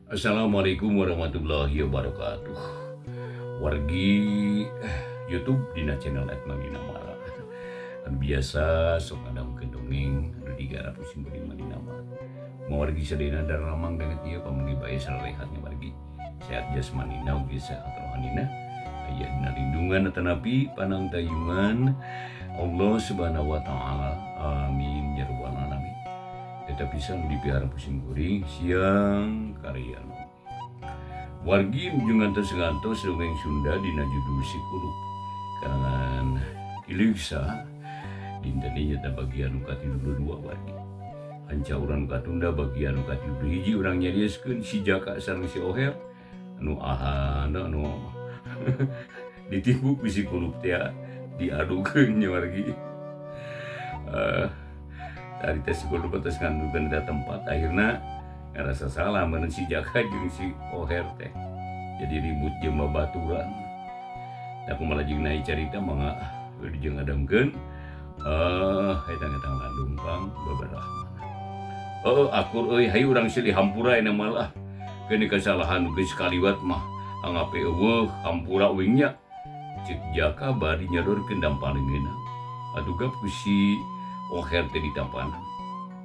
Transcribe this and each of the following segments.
Assalamualaikum warahmatullahi wabarakatuh. Wargi YouTube dina channel Manggina Mara. Kan biasa sok ngadang kedongeng anu digarap musim beri Manggina Mara. Mawargi sadena dan ramang dengan ieu pamanggi bae salehatnya wargi. Sehat jasmanina ugi sehat rohanina. Aya dina lindungan atanapi panang tayungan Allah Subhanahu wa taala. Amin ya rabbal alamin. Tetapi sang dipihara pusing kuring siang karya wargi ngantos ngantos dongeng Sunda dina judul Sikulup karangan Iligsa dintaninya ta bagian katilu dua wargi hanca urang katunda bagian katilu hiji urang nyarioskeun si Jaka sareng si Oher anu ahana anu ditimbuk ku Sikulup teh diadukeun nya wargi tadi tes Sikulup tes ngandukeun da tempat akhirna ngerasa salah meureun si Jaka jeung si Oher teh jadi ribut jeung babaturan. Da kumaha jeung naik carita mangga jeung ngadengkeun eta landumpang babarahman. Akur euy hayu urang silih hampura ena malah keuni kesalahan geus kaliwat mah anggape eueuh hampura uing nya ceuk Jaka bari nyodorkeun dampalingeuna aduga ku si Oher teh ditampanan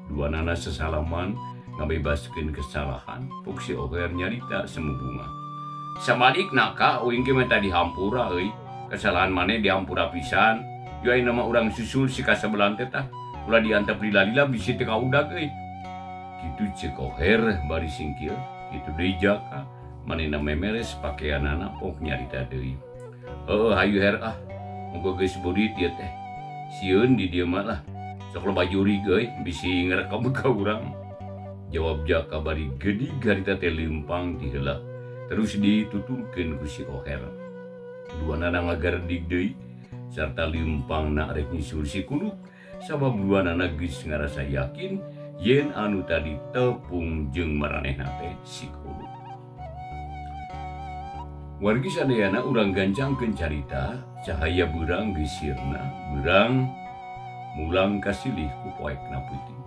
duanana sesalaman ngabebaskeun kesalahan puk si Oher nyarita semubunga samalikna ka uing ge mah dihampura euy kesalahan maneh dihampura pisan ieu ayeuna mah urang susul si kasabelan teh tah ulah diantep lila-lila bisi teh kaudag euy kitu ceuk Oher bari singkil kitu deui Jaka manehna memeres pakeanana pok nyarita deui hayu Her muga geus beurit ieu teh sieun di dieu mah lah sok loba jurig euy bisi ngarekam ka urang. Jawab Jaka bari geudig harita teh leumpang ti heula terus dituturkeun ku si Oher. Duanana ngagardig deui sarta leumpangna rek nyusul Sikulup sabab duanana geus ngarasa yakin yen anu tadi tepung jeung maranehna teh Sikulup. Wargi sadayana urang gancangkeun carita cahaya beurang geus sirna beurang mulang kasilih ku poekna peuting.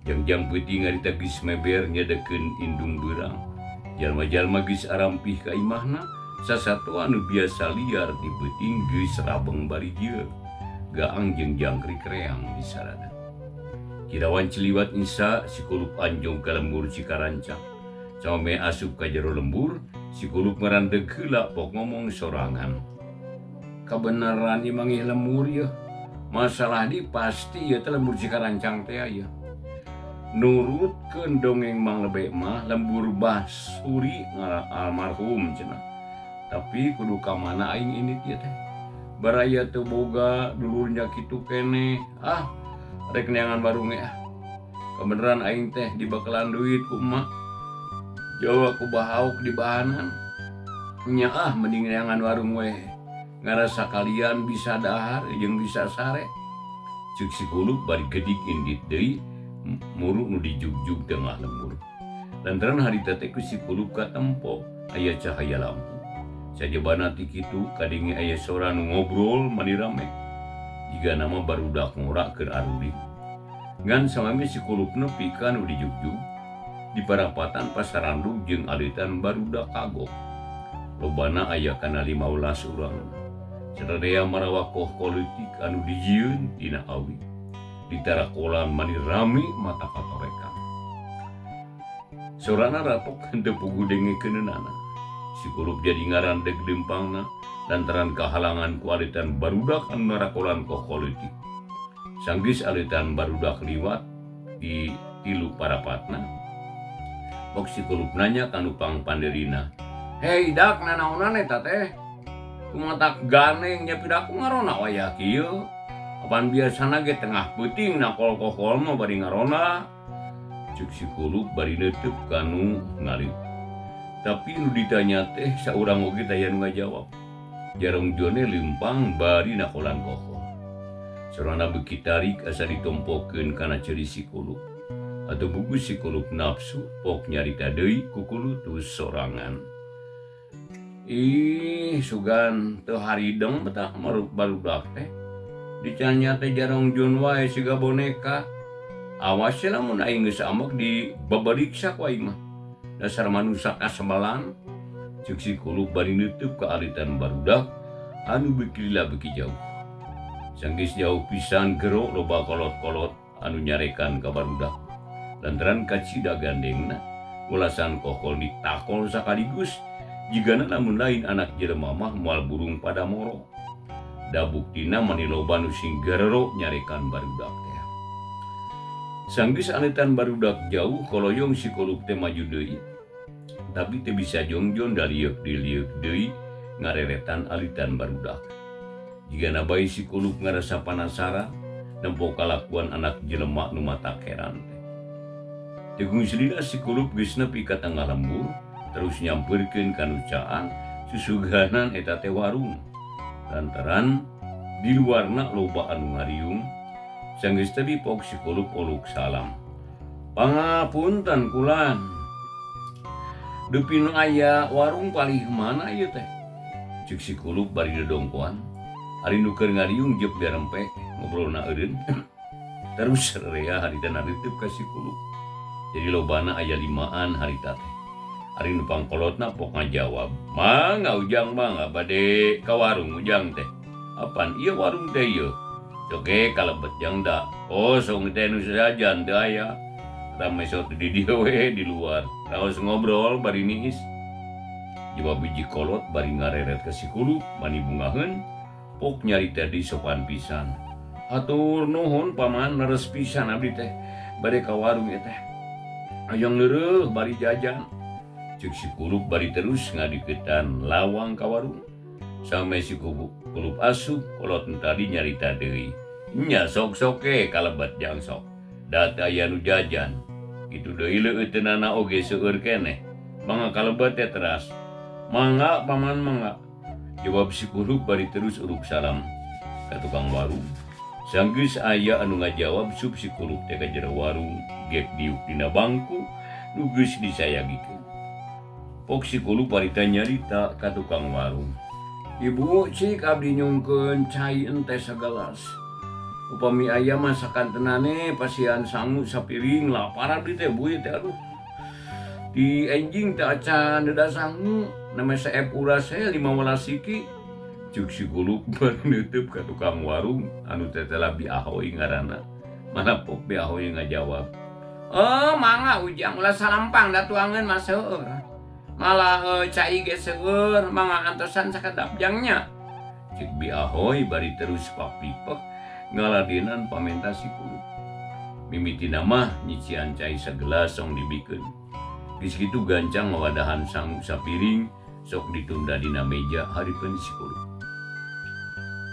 Jang-jang peuting harita geus meber nyadekeun indung beurang. Jalma-jalma geus arampih ka imahna, sasato anu biasa liar di peuting geus rabeng bari jeul. Gaang jeung jangkrik reang di sarana. Kirawan ciliwat Nisa Sikulup anjong ka lembur Cikarancang. Sameme asup ka jero lembur, Sikulup ngarandeg heula pok ngomong sorangan. Kabeneran ieu mangih lembur yeuh. Masalah di pasti ya teh lembur Cikarancang teh aya. Nurutkeun dongeng Mang Lebe mah lembur Basuri almarhum cenah. Tapi kudu ka mana aing ini ieu teh. Baraya teu boga dulurnya kitu keneh. Rek neangan warung ya. Kebeneran aing teh dibakalan duit ku emak. Jawa ku bahauk di bahanan. Nya mending neangan warung we. Ngarasa kalian bisa dahar jeung bisa sare ceuk Sikulup bari geudig indit deui muru nu dijugjug tengah lembur lantaran harita teh ku Sikulup katempo aya cahaya lampu sajebana ti kitu kadenge aya sora nu ngobrol mani rame jiga nama barudak ngora keur aruri ngan samame Sikulup nepi ka nu dijugjug di parapatan pasarandug jeung alitan barudak kagok lobana aya kana 15 urang sadaya marawakoh politik anu dijieun tina awi ditarakolan mani rami mata katorekan sorana ratok henteu pugu dengekeunana Sikulup jadi ngarandeg leumpangna lantaran kahalangan ku alitan barudak anu narakolan koh politik sanggis alitan barudak liwat di tilu parapatna pok Sikulup nanya ka nu pangpanderina hei dak nanaonan eta teh kumatak ganeng nya pidaku ngarona waya kieu apaan biasana ge tengah peuting na kol-kokol mah bari ngarona ceuk Sikulup bari neuteuk kanu ngalih tapi nu ditanya teh saurang oge daya nu ngajawab jarong jone leumpang bari nakolan kokol sorana beuki tarik asa ditompokeun kana ceuri Sikulup atuh buku Sikulup nafsu pok nyarita deui ku kulutus sorangan. Sugan teu harideng betah barudak teh dicanya teh jarong jun wae siga boneka awas lamun aing geus amek di babariksa ku aing mah dasar manusia kasebalan. Cek si kulup bari nutup ke alitan barudak anu beki lila beki jauh. Sanggis jauh pisan gerok loba kolot-kolot anu nyarekan ka barudak. Lantaran kacida gandengna ulasan kokol ditakol sakaligus jigana namun lain anak jelema mah moal burung pada moro. Da buktina maniloba nu sing gerero nyarekan barudak teh. Sanggis alitan barudak jauh koloyong si kulup teh maju deui. Tapi teu bisa jongjon daliuk diliuk deui ngareretan alitan barudak. Jigana bae si kulup ngarasa panasaran nempo kalakuan anak jelema nu mata keran teh. Tegung selila si kulup geus nepi ka tengah lembur terus nyampeurkeun kanucaan susuganan eta teh warung. Lantaran di luarna loba anu ngariung. Sanggeus teh dipok si kulup oluk salam. Pangapunten kulan. Depi nu aya warung palih mana ieu teh? Cek si kulup bari dodongkoan. Ari nu keur ngariung jep garempe ngobrolna eureun. Terus rea harita nariteup ka si kulup. Jadi lobana aya 5an harita teh. Ari nu pangkolotna pok ngajawab, "Mangga ujang mangga bade ka warung ujang teh." "Apaan ieu warung teh ieu?" "Oke kalebet jang da." "Oh song teh nu sajajan teu aya." Rame sok di dieu we di luar. Raos ngobrol bari niis. Jawab biji kolot bari ngareret ka si kulup mani bungaheun pok nyarita di sopan pisan. "Hatur nuhun paman leres pisan abdi teh bade ka warung ieu teh. Hayang leureuh bari jajan." Cek si kulup bari terus ngadiketan lawang ka warung. Sampai si kulup asup kolot tadi nyarita deui. "Nya sok-sok ke kalebet jang sok. Da teu aya nu jajan. Kitu deui leueuh teunana oge seueur keneh. Mangga kalebet teh teras." "Mangga paman mangga." Jawab si kulup bari terus uruk salam ka tukang warung. Sanggeus aya anu ngajawab sup si kulup teh ka jero warung gek diuk dina bangku nu geus disayagikeun. Pok si kulup bari nyarita ka tukang warung. "Ibu cik abdi nyungkeun cai ente sagelas. Upami aya masakan tenane pasian sangu sapiring lapar abdi teh bu teh aduh. Di enjing teh acan deda sangu nama saep uras 15 siki." Cuk si kulup bari neuteub ka tukang warung anu teh Bi Ahoy ngaranna. Mana pok Bi Ahoy ngajawab, "Oh mangga ujang ulah salampang da tuangeun mah seueur. Malah cai ge seueur mangga antosan sakedap jangnya." Cik Bi Ahoy bari terus papipek ngaladenan pamenta si kulup. Mimitina mah nyician cai sagelas song dibikeun. Geus kitu gancang ngawadahan sangu sapiring sok ditunda dina meja hareupeun si kulup.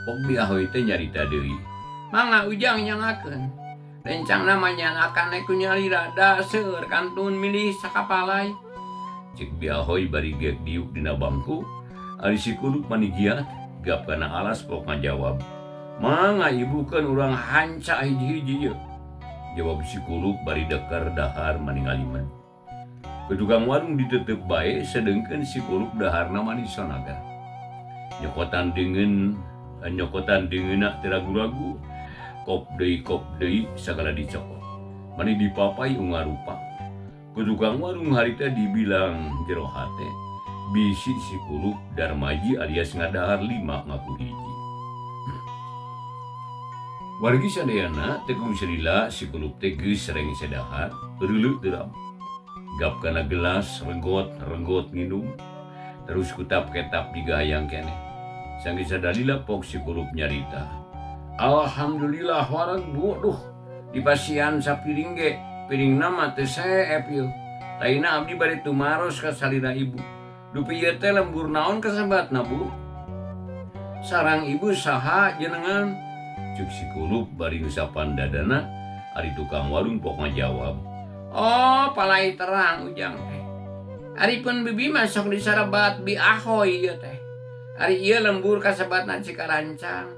Pok Bi Ahoy teh nyarita deui, "Mangga ujang nyangakeun. Rencangna mah nyanakan ku nyari rada seueur kantun milih sakapalai." Cik Bi Ahoy bari gek diuk dina bangku, ari si kulup manigiat gap kana alas pok ngajawab, "Mangga ibu keun urang hanca hiji-hiji yeuh." Jawab si kulup bari deker dahar maningaliman. Ketukang warung diteuteup bae sedengkeun si kulup daharna mani sonaga. Nyokotan deungeunna teu ragu-ragu, kop deui sagala dicokot. Mani dipapai unga rupa. Ketukang warung harita dibilang jero hate, bisi si kulup darmaji alias ngadahar 5 ngaku hiji. Wargi sadayana tegung selila si kulup teh geus sareng sadahar, reuleuh teuram. Gap kana gelas renggot nginum, terus kutap ketap digayang keneh. Sanggeus sadalila pok si kulup nyarita, "Alhamdulillah wareg bu, duh dipasian sapiring ge piringna mah teu saep yeuh. Laina abdi bari tumaros ka salina ibu. Dupi ieu teh lembur naon kasabatna bu?" "Sarang ibu saha jenengan?" Cuk si kulup bari ngusapan dadana, ari tukang warung pok ngajawab, "Oh palai terang ujang teh. Aripun bibi masuk di sarabat Bi Ahoy ieu teh. Ari ieu lembur kasabatna Cikarancang.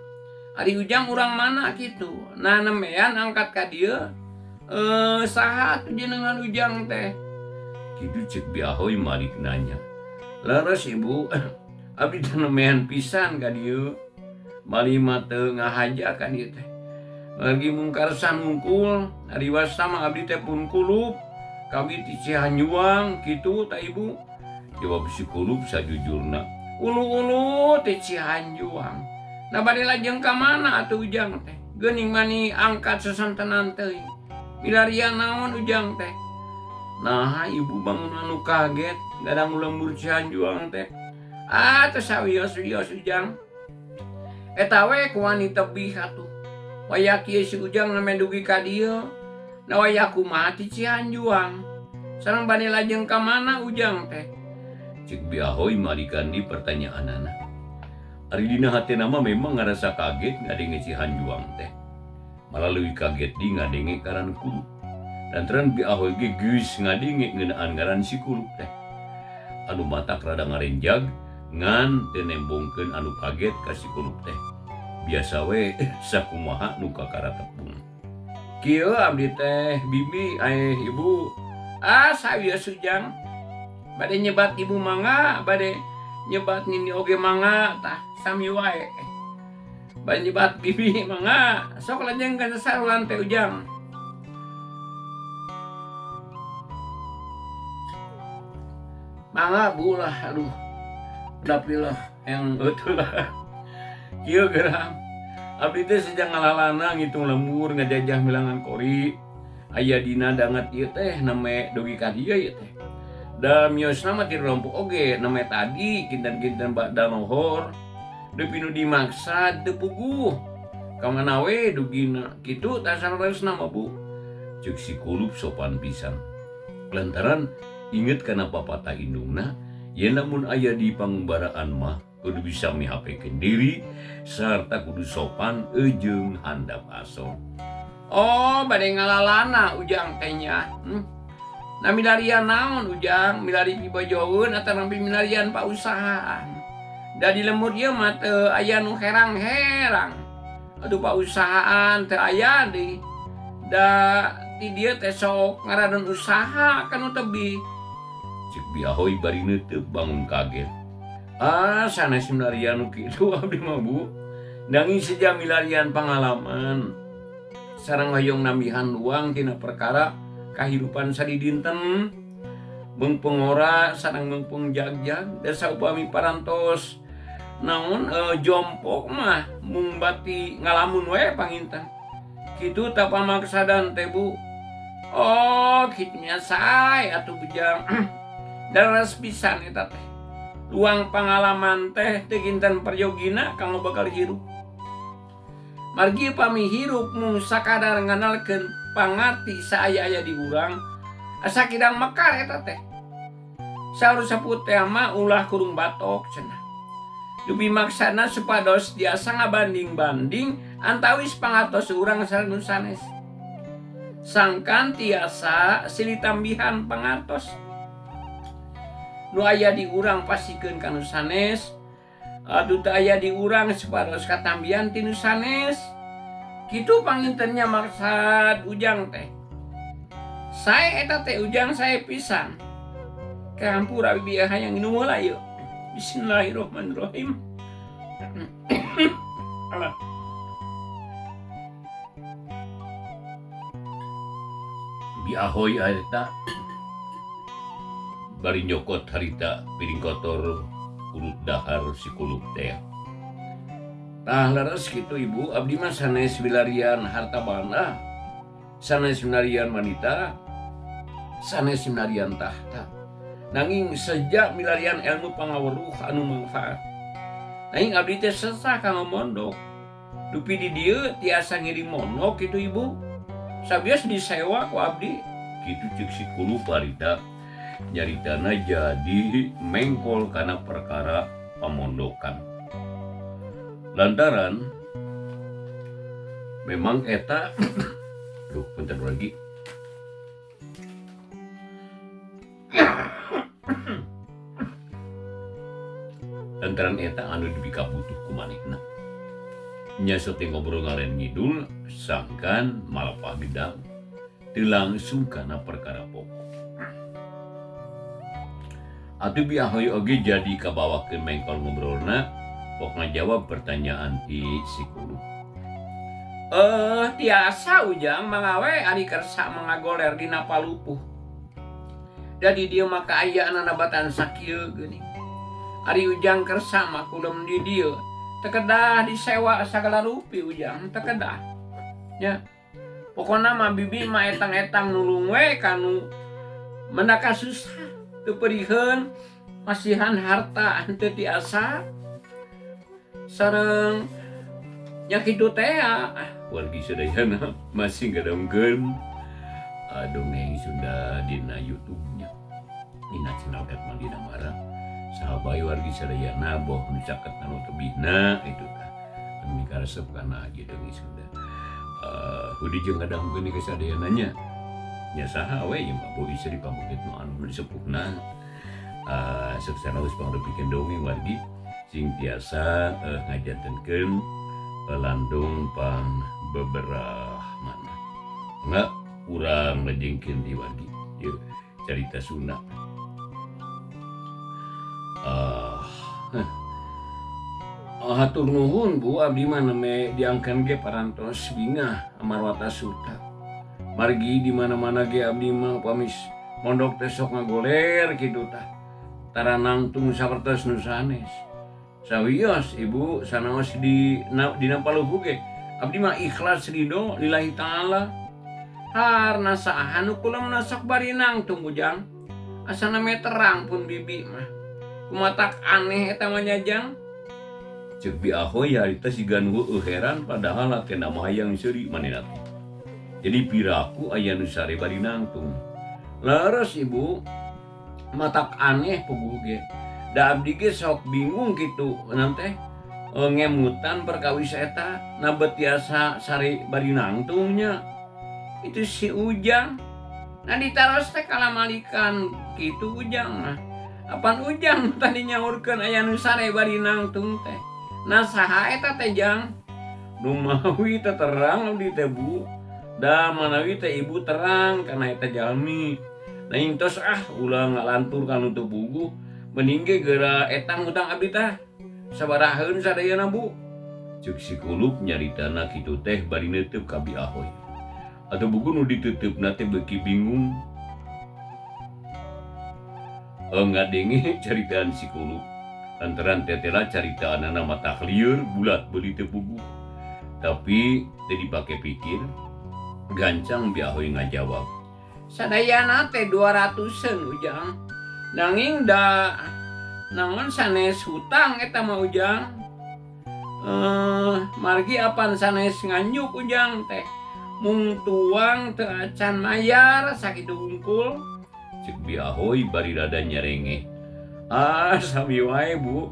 Ari ujang urang mana kitu. Nah nemean angkat ka dieu. Saha tuh jenengan ujang teh?" Kitu cek Bi Ahoy malik nanya, "Leres ibu, abdi teh nemean pisan ka dieu. Bali mah teu ngahaja ka dieu teh. Lagi mungkar sanungkul, ari wasta mah abdi teh pun kulup. kami ti Cihanjuang gitu tak ibu? Jawab si Kulup sajujurna, ulu-ulu ti Cihanjuang. Nah bade lajeng ka mana atuh ujang teh? Geuning mani angkat sesantenan teuing. Milarian naon ujang teh? Nah ibu bangun anu kaget, gadang lembur Cihanjuang teh. Teu sawios-wios ujang. Eta we ku wanita tebih atuh. Waya kieu si ujang na dugi ka dieu. Na waya kumaha ti Cihanjuang. Sareng bade lajeng ka mana ujang teh? Cik Biahoy marikandi pertanyaanana. Ari dina hatena mah memang ngarasa kaget ngadenge Cihanjuang teh. Malah leuwih kaget di ngadenge karan Kulup. Lantaran Biahoy ge geus ngadenge ngeunaan ngaran si Kulup teh. Anu matak rada ngarenjag ngan teu nembongkeun anu kaget ka si Kulup teh. Biasa we sakumaha nu kakara tepung. Kieu abdi teh bibi ibu. Sawios ujang. Bade nyebat ibu mangga, bade nyebat nini oge mangga tah sami wae. Bade nyebat bibi mangga, sok lajeng ka sarulan teh ujang. Mangga bu lah, aduh. Dapilah yang betul lah. Kieu geurang. Abdi teh sejak ngalalana ngitung lembur ngajajah milangan kori. Aya dina dangat ieu teh name dugi ka dieu ieu teh. Da miosna mah ti rompok oge name tadi kinten-kinten bada nohor. Depi nu dimaksa teu puguh. Ka mana we dugina kitu tah saresna mah bu. Ceuk si Kulup sopan pisan. Lantaran inget kana papatah indungna, yen lamun aya di pangbaraan mah kudu bisa mihapekeun diri sarta kudu sopan jeung handap asor. Oh, bade ngalalana ujang teh nya. Nah milarian naon ujang? Milari pibojoeun atau nampi milarian pausahaan. Da di lembur ieu mah teu aya nu herang-herang. Aduh pausahaan teu aya deui. Da ti dieu teh sok ngaradeun usaha kanu tebih. Cik Biahoy bari neuteub bangun kaget. Sanes milarian nu kitu abdi mah bu. Nanging seja milarian pangalaman. Sareng hoyong nambihan luang tina perkara kahidupan sadidinten. Beung pengora sareng beung pengjag-jag da saupami parantos naon jompok mah mung bati ngalamun we panginten. Kitu tah pamaksadan teh bu. Oh kitu nya sae atuh bujang. Daras pisan eta teh. Luang pangalaman teh teu kinten perjogina kanggo bakal hirup. Margi pami hirup mung sakadar nganalkeun pangarti saaya-aya di urang asa kidang mekar eta teh. Saur saput teh mah ulah kurung batok cenah. Dupi maksana supados tiasa ngabanding-banding antawis pangartos urang sareng nu sanes. Sangkan tiasa silih tambihan pangartos. Nu aya di urang pasikeun ka nu sanes. Adu teu aya di urang supados katambihan ti nu sanes. Kitu pangintennya maksad ujang teh. Sae eta teh ujang sae pisan. Kahampura bibi hayang nu mulai yeuh. Bismillahirrahmanirrahim. Allah. Biahoy eta bari nyokot harita piring kotor urut dahar si Kulup teh. Tah laras kitu ibu, abdi mah sanes milarian harta banda, sanes milarian wanita, sanes milarian tahta. Nanging sejak milarian ilmu pangaweruh anu manfaat. Nanging abdi teh sesah kanggo mondok. Dupi di dieu tiasa ngiring mondok kitu ibu. Sabios disewa ku abdi. Kitu ceuk si Kulup harita. Nyaritana jadi mengkol karena perkara pamondokan. Lantaran memang eta bentar lagi. Lantaran eta anu dibika butuh ku manehna. Nya sote ngobrol ngalen ngidul sangkan malapah bidang teu langsung kana perkara pokok. Atuh Biahoy oge jadi kabawakeun mengkol ngobrolna pok ngajawab pertanyaan ti si Kulup. Tiasa ujang mangawe ari kersa mangagoler dina palupuh. jadi dia maka aya nabatan sakieu geuning ari Ujang kersa mah kulem di dieu tekedah disewa sagala rupi Ujang tekedah nya pokona mah bibi mah etang-etang nulung we kanu menaka susah teu perieun masihan harta henteu tiasa sareng nya kitu teh wargi sadayana masih ngadongkeun dongeng Sunda dina YouTube-nya dina channel Hetman Dina Mara sahabai wargi sadayana boh nu caket anu tebihna itu tah anu mikaresep kana aja dongeng Sunda hudi jeung ngadongkeun ke sadayana nya nya saha we ieu mah boh istri pamungkit nu anu disepuhna seksana geus pangrepikeun dongeng wargi sing tiasa ngajantenkeun landung pang beberapa mana enggak kurang ngejengkeun di wargi yeuh carita Sunda hatur nuhun Bu abdi mah neme diangkeun ge parantos bingah amarwata suta margi di mana-mana ge abdi mah pamis mondok teh sok ngagoler kitu tah taranang tung sapertos nu sanes sawios Ibu sanaos dina paluhu ge abdi mah ikhlas ridho lillahi ta'ala harna saha nu kulemna sok barinang tung Ujang asana me terang pun bibi mah kumatak aneh eta mah Jang ceuk bi ahoy harita sigan heueuh heran padahal teh mah hayang seuri manehna teh jadi piraku aya nu sare barinang tung leres Ibu matak aneh puguh ge da abdi ge sok bingung kitu nanti ngemutan perkawis eta nabet tiasa sari barinang tungnya itu si Ujang nah ditaros teh kalamalikan kitu Ujang mah apan Ujang tadi nyaurkeun aya nu sare barinang tung teh nah saha eta teh Jang dumawi teh terang abdi teh Bu da manawi teh Ibu terang kana eta jalmi nah intos ulah ngalantur kanu teu bugu mending ge geura etang hutang abdi tah sabaraheun sadayana Bu ceuk si kulup nyaritana kitu teh bari neuteub ka Bi Ahoy atuh buku nu dituteupna teh beuki bingung ngadenge caritaan si kulup lantaran tetela caritaanana mata lieur bulat beuli teu puguh tapi teu dipake pikir gancang Bi Ahoy ngajawab sadayana teh 200-an Ujang nanging da naon sanes hutang eta mah Ujang margi apan sanes nganyuk Ujang teh mung tuang teu acan mayar sakitu hungkul ceuk Bi Ahoy bari rada nyerenge sami wae Bu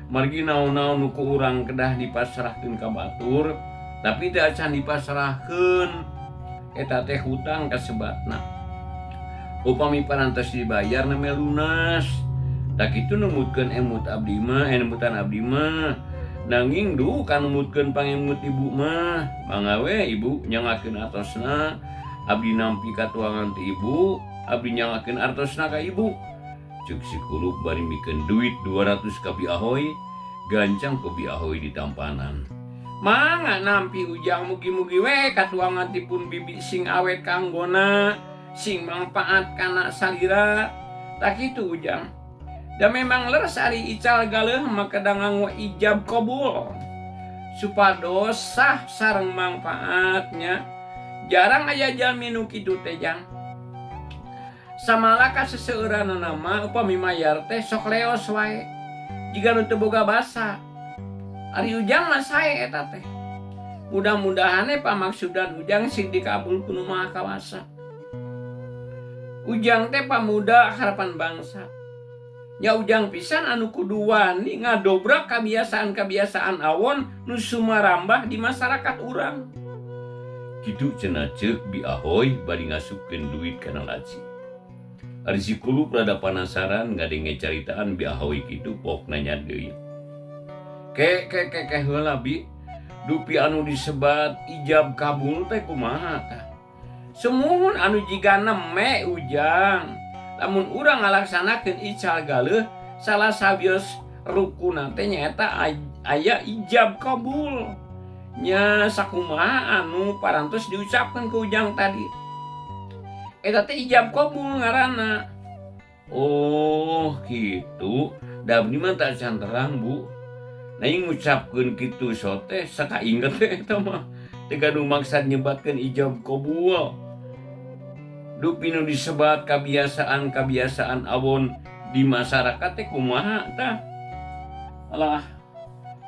margi naon-naon nu ku urang kedah dipasrahkeun ka batur tapi teu acan dipasrahkeun eta teh hutang kasebatna upami parantos dibayar na meh lunas tak itu numutkeun emut abdi mah emutan abdi mah nanging duh kan numutkeun pangemut Ibu mah mangga we Ibu nyangakeun artosna abdi nampi katuangan ti Ibu abdi nyangakeun artosna ka Ibu ceuk si kulup bari mikeun duit 200 ka Bi Ahoy gancang ku Bi Ahoy ditampanan mangga nampi Ujang mugi-mugi we katuangan ti pun bibi sing awet kanggona sing manfaat kana salira tak itu Ujang da memang leres ari ical galeuh maka da nganggo ijab qabul supados sah sareng manfaatnya jarang aya jalmi nu kitu teh Jang samala ka seseueuranana mah upami mayar teh sok leos wae jiga nu teu boga basa ari Ujang mah sae eta teh mudah-mudahan pamaksudan Ujang sing dikabulkeun nu Maha Kawasa Ujang teh pamuda harapan bangsa nya Ujang pisan anu kudu wani ngadobrak kebiasaan-kebiasaan awon nu sumarambah di masyarakat urang kitu cenah ceuk Bi Ahoy bari ngasupkeun duit kana laci ari si kulup rada panasaran ngadenge caritaan Bi Ahoy kitu pok nanya deui ke heula Bi dupi anu disebat ijab kabul teh kumaha tah semuhun anu jiga neme Ujang lamun urang ngalaksanakeun ical galeuh salah sabios rukuna teh nyaeta aya ijab kabul nya sakumaha anu parantos diucapkeun ku Ujang tadi eta teh ijab kabul ngaranna Oh gitu. Da abdi mah tak can terang Bu. Naing ngucapkeun kitu sote sakainget eta mah. Teu gaduh maksad nyebatkeun ijab qabul. Duh pinu disebat kebiasaan awon di masyarakat teh kumaha tah. Alah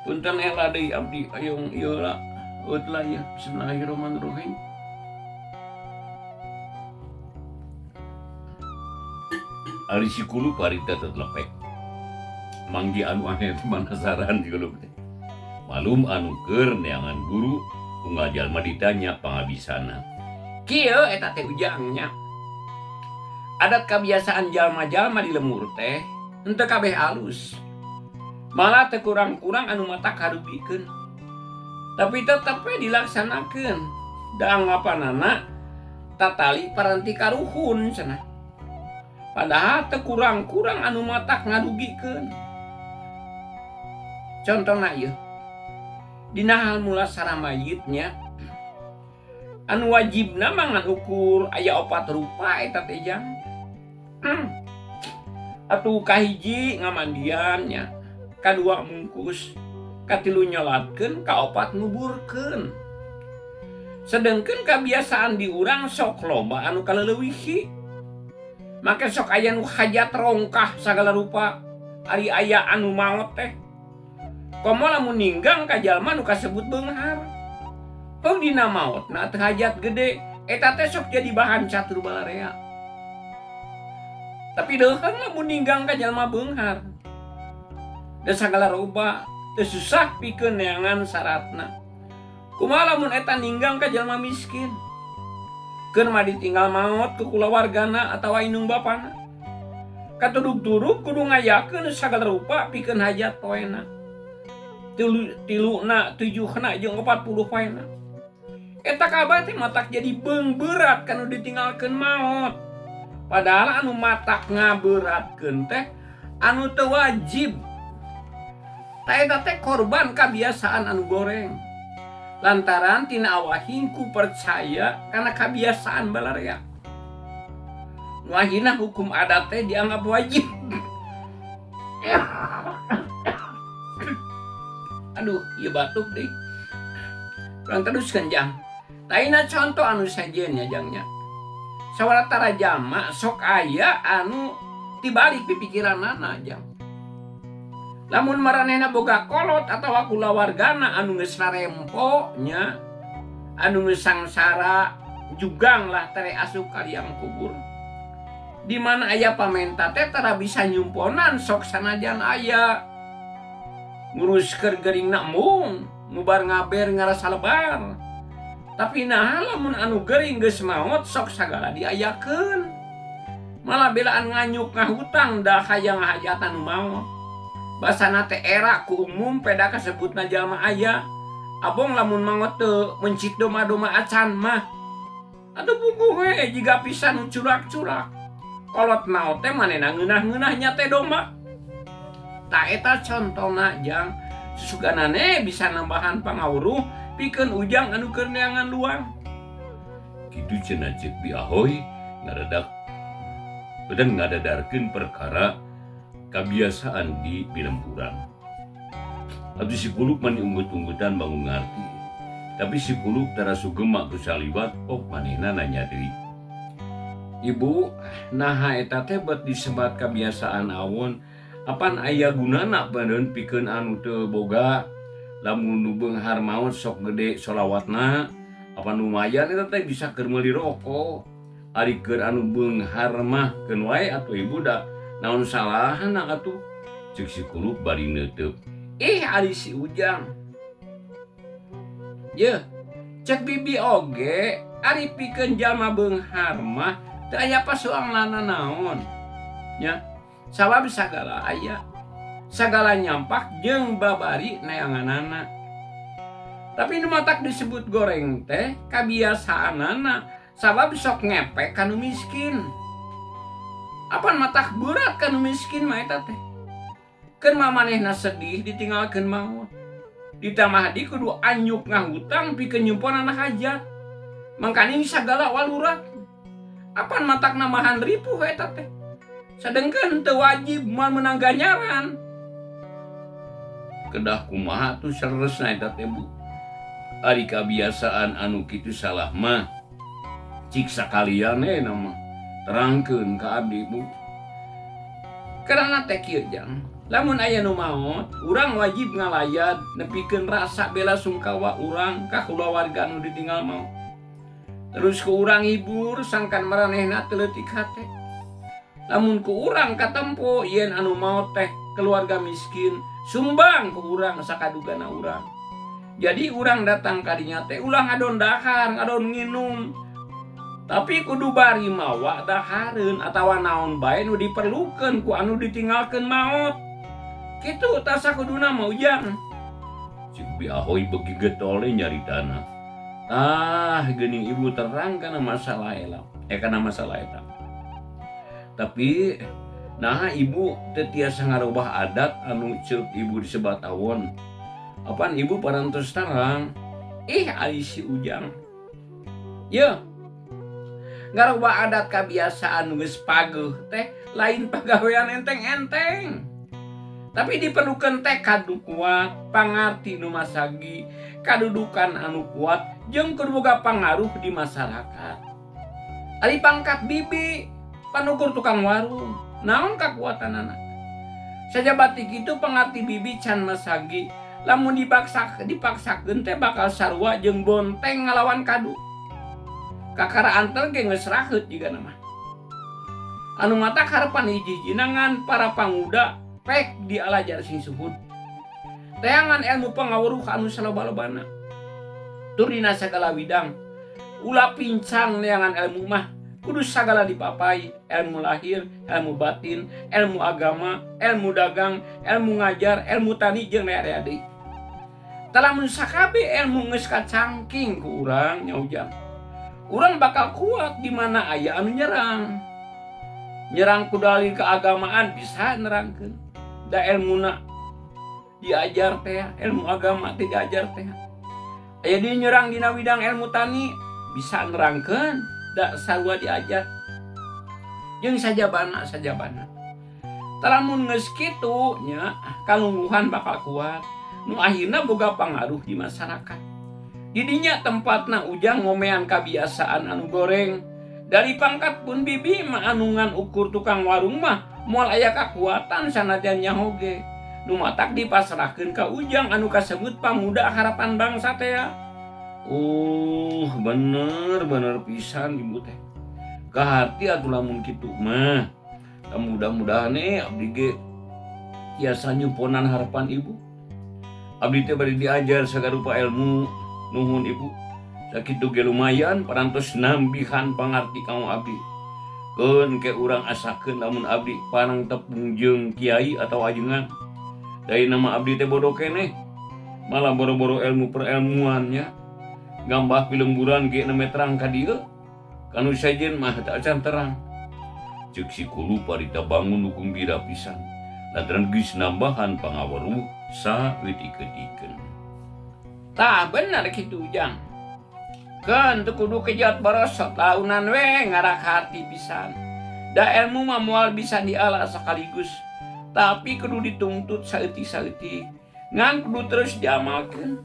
punten ela deui abdi ayong ieu lah. Eut lah ya. Bismillahirrahmanirrahim. Ari sikulu parita tetlepek. Manggi anu aneh teh manasaran sikulu teh. Malum anu keur neangan guru unggal jalma ditanya pangabisana. Kieu eta teh ujangnya. Adat kebiasaan jalma-jalma di lemur teh henteu kabeh alus. Malah teu kurang-kurang anu mata karubikeun. Tapi tetep we dilaksanakeun. Da anggapanana tatali paranti karuhun cenah. Padahal teu kurang-kurang anu matak ngadugikeun. Contohna ieu. Dina hal mulasara mayitnya anu wajibna mah ngan ukur aya 4 rupa eta teh jang. Atuh kahiji ngamandiannya, kadua mungkus, katilu nyolatkeun, kaopat nguburkeun. Sedengkeun kebiasaan di urang sok loba anu kaleulewihi. Make sok aya nu hajat rongkah sagala rupa, ari aya anu maot teh. Komo lamun ninggang ka jalma nu kasebut beunghar. Pang dina maotna teu hajat gede, eta teh sok jadi bahan catur balarea. Tapi deuheung lamun ninggang ka jalma beunghar. Da sagala rupa teu susah pikeun neangan syaratna. Kumaha lamun eta ninggang ka jalma miskin? Keur mah ditinggal maot ku kulawargana atawa inung bapana. Katudug-tudug kudu ngayakeun sagala rupa pikeun hajat poena. Tiluna, 7na jeung 40 poena. Eta kabeh teh matak jadi beung berat kanu ditinggalkeun maot. Padahal anu matak ngaberatkeun teh anu teu wajib. Ta eta teh korban kebiasaan anu goreng. Lantaran tina awahingku percaya karena kebiasaan balarea. Wahina hukum adat teh dianggap wajib. Aduh, ieu batuk deui. Kurang teruskeun jang. Taina contoh anu sajen ya jangnya. Sawaratara jalma sok aya anu tibalik pipikiranana jang. Lamun maranehna boga kolot atawa kulawargana anu geus narempo nya, anu geus sangsara jugang lah tere asup ka liang kubur. Di mana aya pamenta teh tara bisa nyumponan sok sanajan aya. Ngurus keur geuringna mung, ngubar ngaber ngarasa lebar. Tapi nah lamun anu geuring geus maot sok sagala diayakeun. Malah belaan nganyuk ngahutang da hayang ngahajatan nu maot. Basana teh era ku umum peda kasebutna jalma aya. Abong lamun maot teu mencik doma-doma acan mah. Atuh buku we jiga pisan nu curak-curak. Kolot maot teh manehna ngeunah-ngeunah nya teh doma. Ta eta contona jang susuganane bisa nambahan pangawruh pikeun ujang anu keur neangan luang. Kitu cenah ceuk biahoy ngaradak beudang ngadadarkeun perkara kebiasaan di bilempuran. Atuh si kuluk mah diunggut-unggutan bangun ngarti. Tapi si kuluk tara sugema ku saliwat pok manehna nanya deui. Ibu, naha eta teh bet disebat kebiasaan awon. Apan aya gunana badan pikeun anu teu boga lamun nu beunghar maot sok gede sholawatna apan lumayan eta teh bisa keur meuli rokok ari keur anu beunghar mah keun wae atuh ibu da naon salahna atuh ceuk si kuluk bari neuteub ari si ujang ye cek bibi oge ari pikeun jalma beunghar mah teu aya pasuangna naon nya sabab sagala aya sagala nyampak jeung babari neanganana. Tapi nu matak disebut goreng teh kabiasaanana sabab sok ngepek kanu miskin. Apan matak berat kanu miskin mah eta teh. Keun mamanehna sedih ditinggalkeun maot. Ditambah di kudu anyuk ngahutang pikeun nyumponana hajat. Mangkani sagala walurat. Apan matak namahan ripuh eta teh. sedangkan teu wajib moal menang ganjaran. Kedah kumaha tuh saresna eta teh Bu. Ari kabiasaan anu kitu salah mah cik sakalian nama terangkeun ka abdi Bu. Karena teh kieu jang, lamun aya nu maot, urang wajib ngalayat nepikeun rasa bela sungkawa urang ka kulawarga anu ditinggal maot. Terus ku urang hibur sangkan maranehna teu leutik hate. Lamun ku urang katempo yen anu maot teh keluarga miskin, sumbang ku urang sakadugana urang. Jadi urang datang kadinya teh ulang ngadon dahar, ngadon nginum. Tapi kudu bari mawa dahareun atawa naon bae nu diperlukeun ku anu ditinggalkeun maot. Kitu tah sakuduna mah ujang. Cik Bi Ahoy begi getole nyaritana. Geuning ibu terang kana masalah eta. Tapi nah ibu teu tiasa ngarubah adat anu ceuk ibu disebat tawon. Apaan ibu parantos tarang? Ari si ujang. Ye. Ngarubah adat kebiasaan geus pageuh teh lain pagawean enteng-enteng. Tapi diperlukeun teh kadu kuat, pangarti nu masagi, kadudukan anu kuat jeung kudu boga pangaruh di masyarakat. Ari pangkat bibi, panukur tukang warung, naon kakuatanana? Sajabati kitu pangarti bibi can masagi. Lamun dipaksakeun teh bakal sarua jeung bonteng ngalawan kadu. Kakaraan teh geus raheut jiga nama. Anu mata karepan hiji-hijina ngan para panguda pek dialajar sing suhud. Teangan ilmu pangawruh anu saloba-lobana. Tur dina sagala bidang. Ulah pincang neangan ilmu mah kudu sagala dipapai, ilmu lahir, ilmu batin, ilmu agama, ilmu dagang, ilmu ngajar, ilmu tani jeung rea-rea deui. Talamun sakabe ilmu geus kacangking ku urang nya ujang. Urang bakal kuat di mana aya anu nyerang. Nyerang ku dalil keagamaan bisa nerangkeun. Da ilmuna diajar teh, ilmu agama teh diajar teh. Aya di nyerang dina bidang ilmu tani bisa nerangkeun da sarua diajar. Jeung sajabana. Talamun geus kitu nya kalungguhan bakal kuat. Nu akhirna boga pangaruh di masyarakat. Didinya tempatna ujang ngomean kebiasaan anu goreng. Dari pangkat pun bibi mah anungan ukur tukang warung mah moal aya kakuatan sanajan nya hoge. Nu matak dipasrahkeun ka ujang anu kasebut pamuda harapan bangsa teh. Bener pisan ibu teh. Kahati atuh lamun kitu mah. Mudah-mudahan abdi ge tiasa nyumponan harapan ibu. Abdi teh bari diajar sagarupa ilmu nuhun ibu. Sakitu ge lumayan parantos nambihan pangarti kamu abdi. Keun ke urang asakeun lamun abdi parang tepung jeung kiai atau ajengan. Dari nama abdi teh bodoh keneh. Malah boro-boro ilmu perelmuannya. Gambah pilemburan ge neme terang ka dieu. Kanu sajen mah teu acan terang. Ceuk si kulu parita bangun hukum bira pisan. Lantaran geus nambahan pangaweruh saeutik-eutikeun. Tah bener kitu ujang. Kan teu kudu kejat borosot launan we ngarak hati pisan. Da ilmu mah moal bisa diala sakaligus. Tapi kudu dituntut saeutik-saeutik. Ngan kudu terus diamalkeun.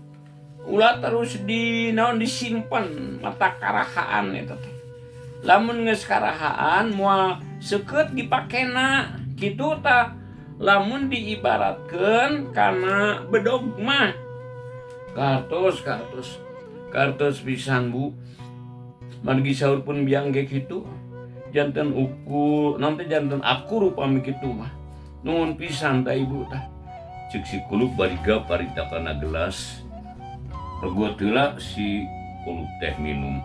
Ulah terus disimpen mata karahaan eta teh. Lamun geus karahaan moal seukeut dipakena kitu tah. Lamun diibaratkeun kana bedog mah kartos pisan bu. Margi saur pun biang ge kitu. Janten ukur, nanti janten akur upami kitu mah. Nuhun pisan ta ibu tah. Ceuk si kuluk bariga parita kana gelas. Regot heula si kuluk teh minum.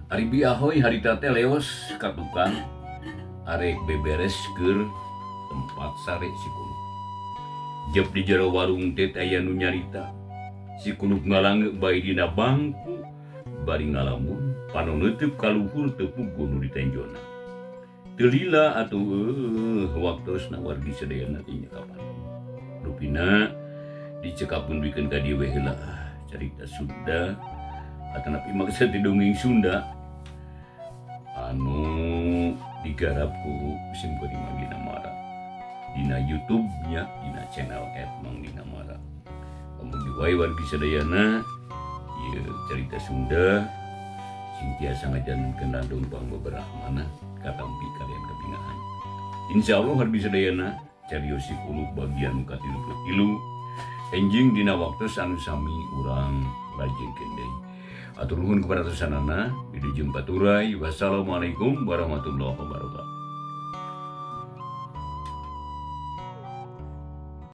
Ari Bi Ahoy harita teh leos ka tukang arek beberes keur tempat sare si kuluk. Jep di jero warung teh aya nu nyarita. Si kuluk ngalangge bae dina bangku bari ngalamun panoneuteub ka luhur tepung nu ditenjona. Teu lila atuh waktosna wargi sedayana teh nya kapan. Rupina dicekapun bikeun ka dieu we heula carita Sunda atanapi maksud di dongeng Sunda. digarap ku Sim Kuring Mang Dina Mara dina YouTube-nya dina channel @Mang Dina Mara. Lamun diwai wargi sadayana ieu cerita Sunda sing tiasa ngajankeun landung pangbeberahmana katampi kalian kebingaan. Insyaallah wargi sadayana cariosi kulu bagian ka 33 enjing dina waktu anu sami urang lajengkeun deui. Atur nuhun kepada sasanana, wilujeng baturai. Wassalamualaikum warahmatullahi wabarakatuh.